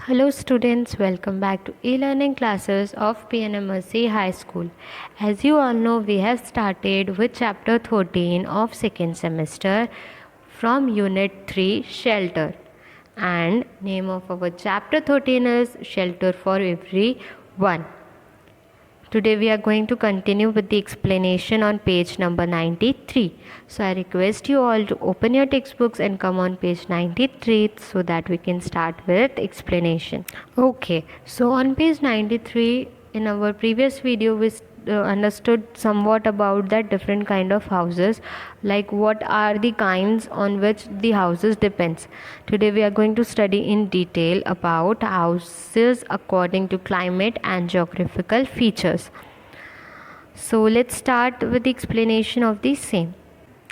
Hello students, welcome back to e-learning classes of PNMSC High School. As you all know, we have started with chapter 13 of second semester from unit 3 shelter, and name of our chapter 13 is shelter for everyone. Today we are going to continue with the explanation on page number 93. So I request you all to open your textbooks and come on page 93 so that we can start with explanation. Okay, so on page 93 in our previous video we understood somewhat about that different kind of houses, like what are the kinds on which the houses depends. Today we are going to study in detail about houses according to climate and geographical features. So let's start with the explanation of the same.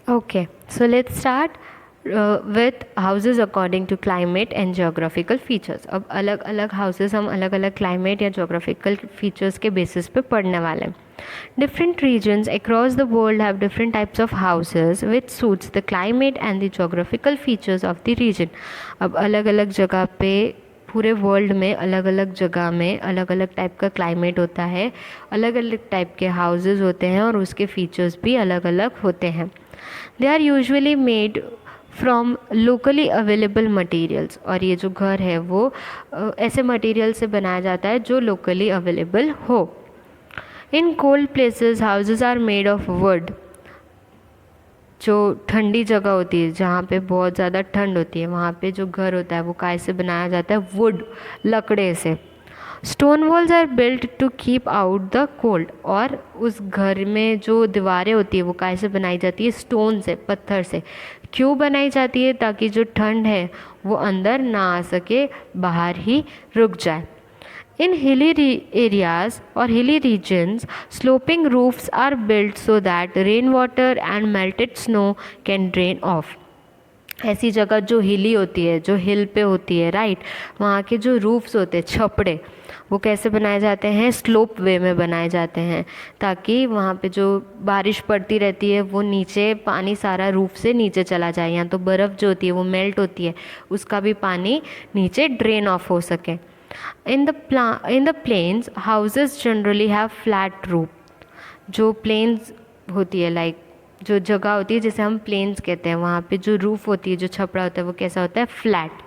Okay, so let's start with houses according to climate and geographical features. अब अलग अलग houses हम अलग अलग climate या geographical features के basis पे पढ़ने वाले हैं. Different regions across the world have different types of houses which suits the climate and the geographical features of the region. अब अलग अलग जगह पे पूरे वर्ल्ड में अलग अलग जगह में अलग अलग टाइप का क्लाइमेट होता है, अलग अलग टाइप के हाउसेस होते हैं और उसके फीचर्स भी अलग अलग होते हैं. They are usually made from locally available materials, और ये जो घर है वो ऐसे मटेरियल से बनाया जाता है जो लोकली अवेलेबल हो. In cold places houses are made of wood. जो ठंडी जगह होती है जहाँ पे बहुत ज़्यादा ठंड होती है वहाँ पे जो घर होता है वो काय से बनाया जाता है? वुड, लकड़े से. Stone walls are built to keep out the cold, और उस घर में जो दीवारें होती है वो काय से बनाई जाती है? स्टोन से, पत्थर से. क्यों बनाई जाती है? ताकि जो ठंड है वो अंदर ना आ सके, बाहर ही रुक जाए. In hilly areas or hilly regions, sloping roofs are built so that rainwater and melted snow can drain off. ऐसी जगह जो हिली होती है, जो हिल पे होती है, राइट, वहाँ के जो रूफ्स होते हैं, छपड़े, वो कैसे बनाए जाते हैं? स्लोप वे में बनाए जाते हैं, ताकि वहाँ पे जो बारिश पड़ती रहती है वो नीचे पानी सारा रूफ से नीचे चला जाए, या तो बर्फ़ जो होती है वो मेल्ट होती है उसका भी पानी नीचे ड्रेन ऑफ हो सके. In the plains, houses generally have flat roof. जो plains होती है, like जो जगह होती है जिसे हम plains कहते हैं, वहाँ पे जो roof होती है, जो छपरा होता है, वो कैसा होता है? Flat.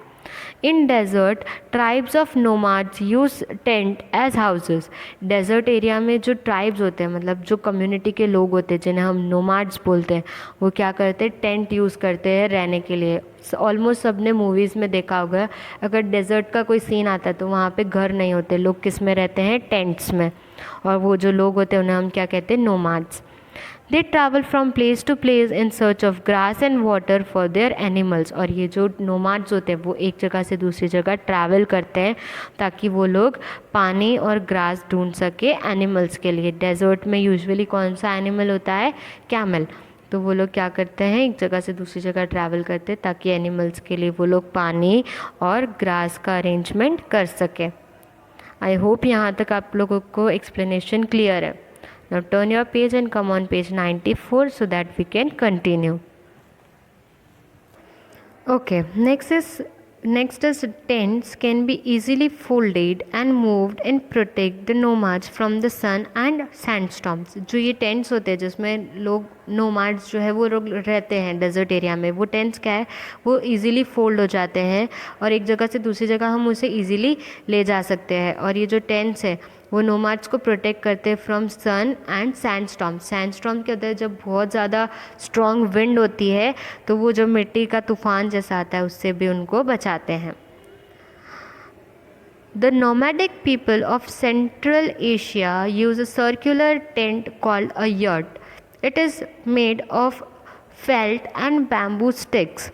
In desert, tribes of nomads use tent as houses. Desert area में जो tribes होते हैं, मतलब जो community के लोग होते हैं जिन्हें हम nomads बोलते हैं, वो क्या करते हैं? टेंट यूज़ करते हैं रहने के लिए. ऑलमोस्ट सबने मूवीज़ में देखा होगा, अगर डेजर्ट का कोई सीन आता है तो वहाँ पे घर नहीं होते, लोग किस में रहते हैं? टेंट्स में. और वो जो लोग होते हैं उन्हें हम क्या कहते हैं? Nomads. They travel from place to place in search of grass and water for their animals. और ये जो नोमाड्स होते हैं वो एक जगह से दूसरी जगह ट्रैवल करते हैं ताकि वो लोग पानी और ग्रास ढूंढ सके एनिमल्स के लिए. डेजर्ट में यूजुअली कौन सा एनिमल होता है? कैमल. तो वो लोग क्या करते हैं? एक जगह से दूसरी जगह ट्रैवल करते हैं ताकि एनिमल्स के लिए वो लोग पानी और ग्रास का अरेंजमेंट कर सकें. आई होप यहाँ तक आप लोगों को एक्सप्लेनेशन क्लियर है. Now turn your page and come on page 94 so that we can continue. Okay, next is tents can be easily folded and moved and protect the nomads from the sun and sandstorms. जो ये tents होते हैं जिसमें लोग नोमाड्स जो है वो लोग रहते हैं डेजर्ट एरिया में, वो टेंट्स क्या है? वो इजीली फोल्ड हो जाते हैं और एक जगह से दूसरी जगह हम उसे इजीली ले जा सकते हैं. और ये जो टेंट्स है वो नोमाड्स को प्रोटेक्ट करते हैं from sun and sandstorm. Sandstorm क्या होता है? जब बहुत ज़्यादा स्ट्रॉन्ग विंड होती है तो वो जो मिट्टी का तूफान जैसा आता है उससे भी उनको बचाते हैं. The nomadic people of central Asia use a circular tent called a yurt. It is made of felt and bamboo sticks.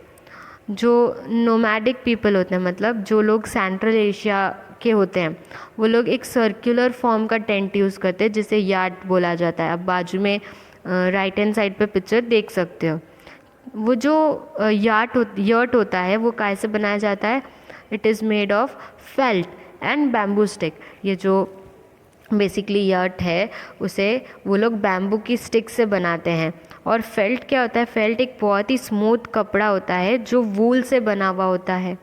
जो नोमैडिक पीपल होते हैं, मतलब जो लोग सेंट्रल एशिया के होते हैं, वो लोग एक सर्कुलर फॉर्म का टेंट यूज़ करते हैं जिसे यार्ड बोला जाता है. अब बाजू में राइट हैंड साइड पे पिक्चर देख सकते हो. वो जो यर्ट होता है वो काय से बनाया जाता है? It is made of felt and bamboo stick. ये जो बेसिकली यर्ट है उसे वो लोग बैम्बू की स्टिक से बनाते हैं. और फेल्ट क्या होता है? फेल्ट एक बहुत ही स्मूथ कपड़ा होता है जो वूल से बना हुआ होता है.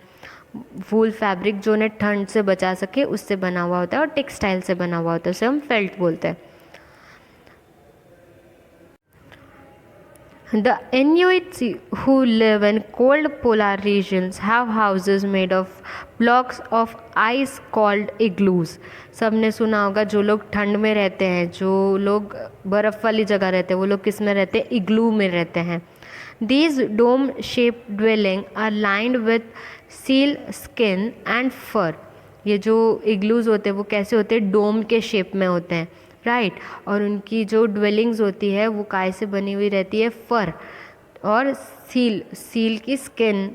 वूल फैब्रिक जो उन्हें ठंड से बचा सके उससे बना हुआ होता है, और टेक्सटाइल से बना हुआ होता है, उसे हम फेल्ट बोलते हैं. The Inuits who live in cold polar regions have houses made of blocks of ice called igloos. सबने सुना होगा, जो लोग ठंड में रहते हैं, जो लोग बर्फ़ वाली जगह रहते हैं, वो लोग किस में रहते हैं? इग्लू में रहते हैं. These dome-shaped dwelling are lined with seal skin and fur. ये जो इग्लूज होते हैं वो कैसे होते हैं? डोम के शेप में होते हैं, राइट. और उनकी जो ड्वेलिंग्स होती है वो काय से बनी हुई रहती है? फर और सील की skin,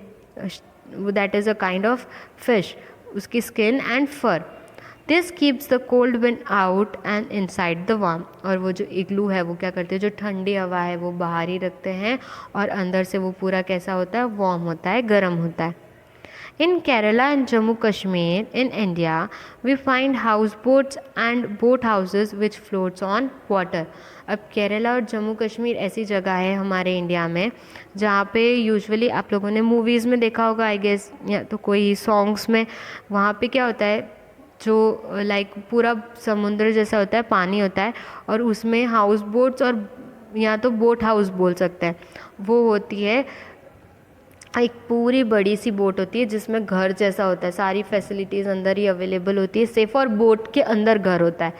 that is a kind of fish, उसकी skin and fur. This keeps the cold wind out and inside the warm. और वो जो इग्लू है वो क्या करते हैं? जो ठंडी हवा है वो बाहर ही रखते हैं, और अंदर से वो पूरा कैसा होता है? वार्म होता है, गर्म होता है. In Kerala and Jammu Kashmir in India, we find houseboats and boat houses which floats on water. अब केरला और जम्मू कश्मीर ऐसी जगह है हमारे इंडिया में जहाँ पे यूजुअली आप लोगों ने मूवीज़ में देखा होगा, आई गेस, या तो कोई सॉन्ग्स में. वहाँ पे क्या होता है? जो लाइक पूरा समुद्र जैसा होता है, पानी होता है, और उसमें हाउस बोट्स, और या तो बोट हाउस बोल सकते हैं, वो होती है. एक पूरी बड़ी सी बोट होती है जिसमें घर जैसा होता है, सारी फैसिलिटीज़ अंदर ही अवेलेबल होती है, सिर्फ और बोट के अंदर घर होता है,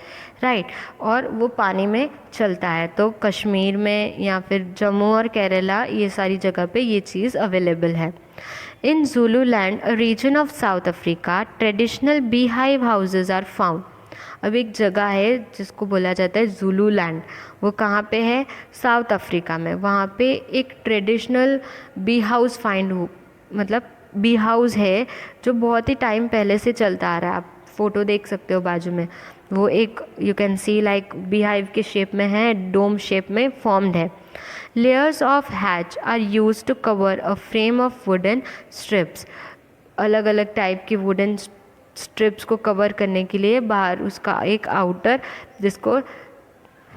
राइट. और वो पानी में चलता है. तो कश्मीर में या फिर जम्मू और केरला, ये सारी जगह पे ये चीज़ अवेलेबल है. In Zululand, a region of South Africa, traditional bee hive houses are found. अब एक जगह है जिसको बोला जाता है ज़ुलूलैंड. वो कहाँ पे है? साउथ अफ्रीका में. वहाँ पे एक ट्रेडिशनल बी हाउस मतलब बी हाउस है जो बहुत ही टाइम पहले से चलता आ रहा है. आप फोटो देख सकते हो बाजू में. वो एक you can see like beehive के शेप में है, डोम शेप में फॉर्म्ड है. Layers of hatch are use to cover a frame of wooden strips. अलग अलग टाइप की वुडन स्ट्रिप्स को कवर करने के लिए बाहर उसका एक आउटर, जिसको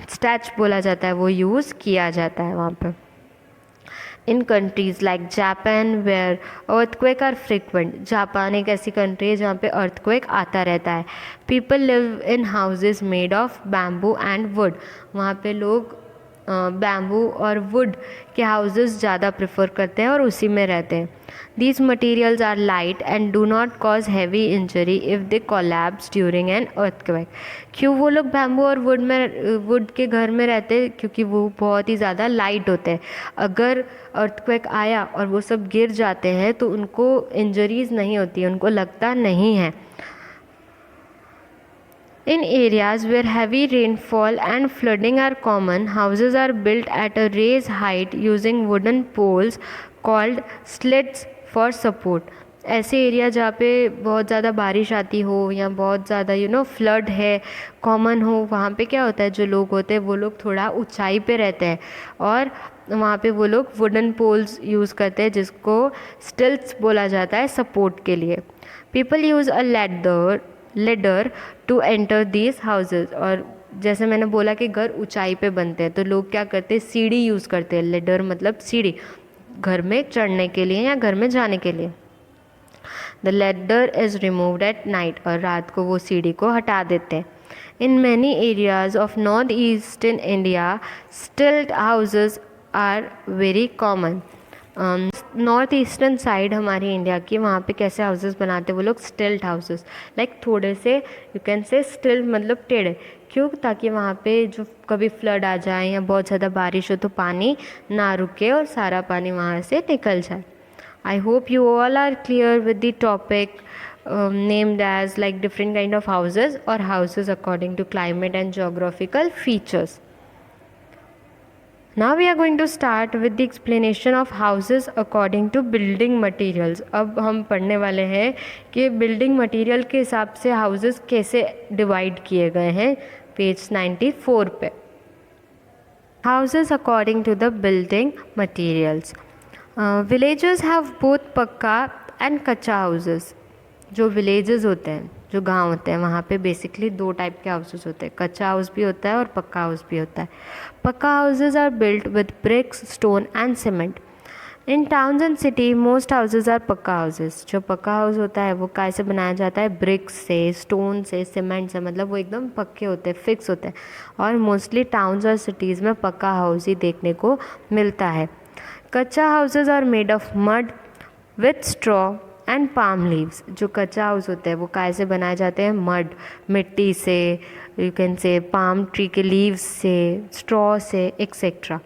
स्टैच बोला जाता है, वो यूज़ किया जाता है वहाँ पर. In countries like Japan where earthquake are frequent. Japan एक ऐसी कंट्री है जहाँ पे अर्थक्वेक आता रहता है. People live in houses made of bamboo and would. वहाँ पे लोग बैम्बू और वुड के हाउसेस ज़्यादा प्रेफर करते हैं और उसी में रहते हैं. These materials are light and do not cause heavy injury if they collapse during an earthquake. क्यों वो लोग बैम्बू और वुड के घर में रहते हैं? क्योंकि वो बहुत ही ज़्यादा लाइट होते हैं. अगर अर्थक्वेक आया और वो सब गिर जाते हैं तो उनको इंजरीज नहीं होती, उनको लगता नहीं है. In areas where heavy rainfall and flooding are common, houses are built at a raised height using wooden poles called slits for support. ऐसे एरिया जहाँ पे बहुत ज़्यादा बारिश आती हो या बहुत ज़्यादा फ्लड है कॉमन हो, वहाँ पे क्या होता है? जो लोग होते हैं वो लोग थोड़ा ऊंचाई पे रहते हैं, और वहाँ पे वो लोग वुडन पोल्स यूज़ करते हैं जिसको स्टिल्ट्स बोला जाता है सपोर्ट के लिए. People use a ladder to enter these houses. और जैसे मैंने बोला कि घर ऊंचाई पे बनते हैं, तो लोग क्या करते हैं? सीढ़ी यूज़ करते हैं. लेडर मतलब सीढ़ी, घर में चढ़ने के लिए या घर में जाने के लिए. The ladder is removed at night. और रात को वो सीढ़ी को हटा देते हैं. In many areas of North Eastern India, stilt houses are very common. North Eastern side हमारी इंडिया की, वहाँ पे कैसे हाउसेस बनाते हैं वो लोग? स्टिल्ट हाउसेस. लाइक थोड़े से यू कैन से स्टिल्ट मतलब टेढ़े. क्यों? ताकि वहाँ पे जो कभी फ्लड आ जाए या बहुत ज़्यादा बारिश हो तो पानी ना रुके और सारा पानी वहाँ से निकल जाए. I hope you all are clear with the topic named as like different kind of houses or houses according to climate and geographical features. Now we are going to start with the explanation of houses according to building materials. अब हम पढ़ने वाले हैं कि building material के हिसाब से houses कैसे divide किए गए हैं, पेज 94 पे. Houses according to the building materials. Villages have both पक्का and कच्चा houses. जो विलेजेस होते हैं, जो गांव होते हैं, वहाँ पे बेसिकली दो टाइप के हाउसेस होते हैं. कच्चा हाउस भी होता है और पक्का हाउस भी होता है. Pucca houses are built with bricks, stone and cement. In towns and city most houses are pucca houses. जो पक्का हाउस होता है वो काय से बनाया जाता है? ब्रिक्स से, स्टोन से, सीमेंट से, मतलब वो एकदम पक्के होते हैं, फिक्स होते हैं. और मोस्टली टाउन्स और सिटीज़ में पक्का हाउस ही देखने को मिलता है. Kutcha houses are made of mud with straw and palm leaves. जो कच्चा हाउस होता है वो काय से बनाए जाते हैं? मड, मिट्टी से, you can say palm tree के लीव्स से, स्ट्रॉ से, etcetera.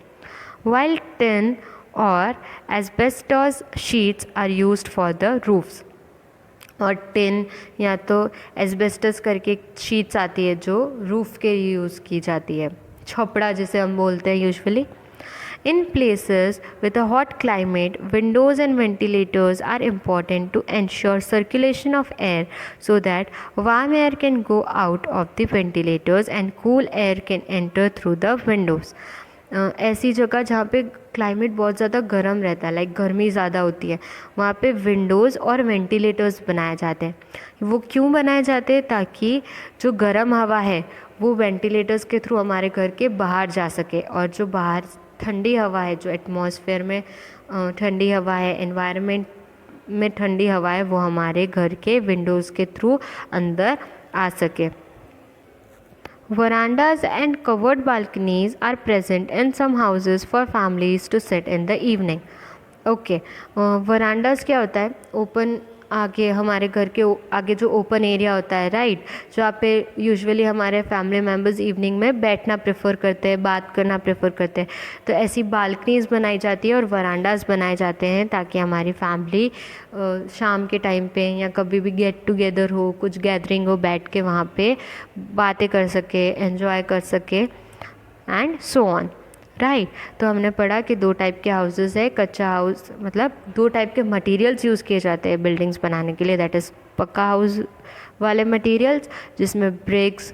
While tin or asbestos sheets are used for the roofs. और टिन या तो एस्बेस्टस करके शीट्स आती है जो रूफ़ के लिए यूज़ की जाती है, छपड़ा जिसे हम बोलते हैं usually. In places with a hot climate, windows and ventilators are important to ensure circulation of air so that warm air can go out of the ventilators and cool air can enter through the windows. ऐसी जगह जहाँ पे climate बहुत ज़्यादा गर्म रहता है, like गर्मी ज़्यादा होती है, वहाँ पे विंडोज़ और वेंटिलेटर्स बनाए जाते हैं. वो क्यों बनाए जाते हैं? ताकि जो गर्म हवा है वो वेंटिलेटर्स के थ्रू हमारे घर के बाहर जा सके, और जो बाहर ठंडी हवा है, जो एटमॉस्फेयर में ठंडी हवा है, एनवायरनमेंट में ठंडी हवा है, वो हमारे घर के विंडोज़ के थ्रू अंदर आ सके. Verandas and covered balconies are present in some houses for families to sit in the evening. Okay, verandas क्या होता है? ओपन, आगे हमारे घर के आगे जो ओपन एरिया होता है, राइट, जहाँ पे यूजुअली हमारे फैमिली मेम्बर्स इवनिंग में बैठना प्रेफर करते हैं, बात करना प्रेफर करते हैं. तो ऐसी बालकनीज़ बनाई जाती है और वरांडास बनाए जाते हैं ताकि हमारी फैमिली शाम के टाइम पे या कभी भी गेट टुगेदर हो, कुछ गैदरिंग हो, बैठ के वहाँ पे बातें कर सके, एंजॉय कर सके एंड सो ऑन, राइट. तो हमने पढ़ा कि दो टाइप के हाउसेस है. कच्चा हाउस मतलब दो टाइप के मटेरियल्स यूज़ किए जाते हैं बिल्डिंग्स बनाने के लिए, दैट इज़ पक्का हाउस वाले मटेरियल्स जिसमें bricks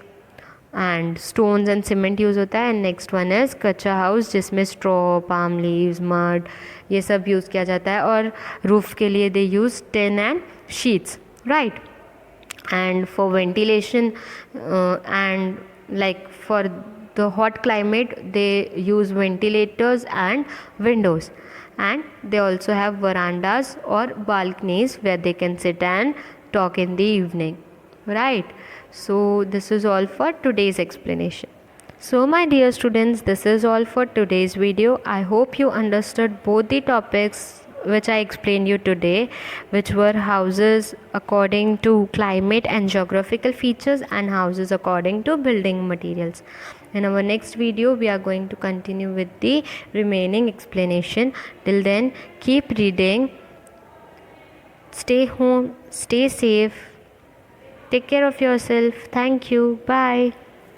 and stones and cement use होता है. And next one is kutcha house जिसमें स्ट्रॉ, पाम लीव्स, मड, ये सब यूज़ किया जाता है. और रूफ़ के लिए they use tin and sheets, right. And for ventilation and like for the hot climate they use ventilators and windows, and they also have verandas or balconies where they can sit and talk in the evening, right. So this is all for today's explanation. So my dear students, this is all for today's video. I hope you understood both the topics which I explained you today, which were houses according to climate and geographical features and houses according to building materials. In our next video we are going to continue with the remaining explanation. Till then, keep reading, stay home, stay safe, take care of yourself. Thank you. Bye.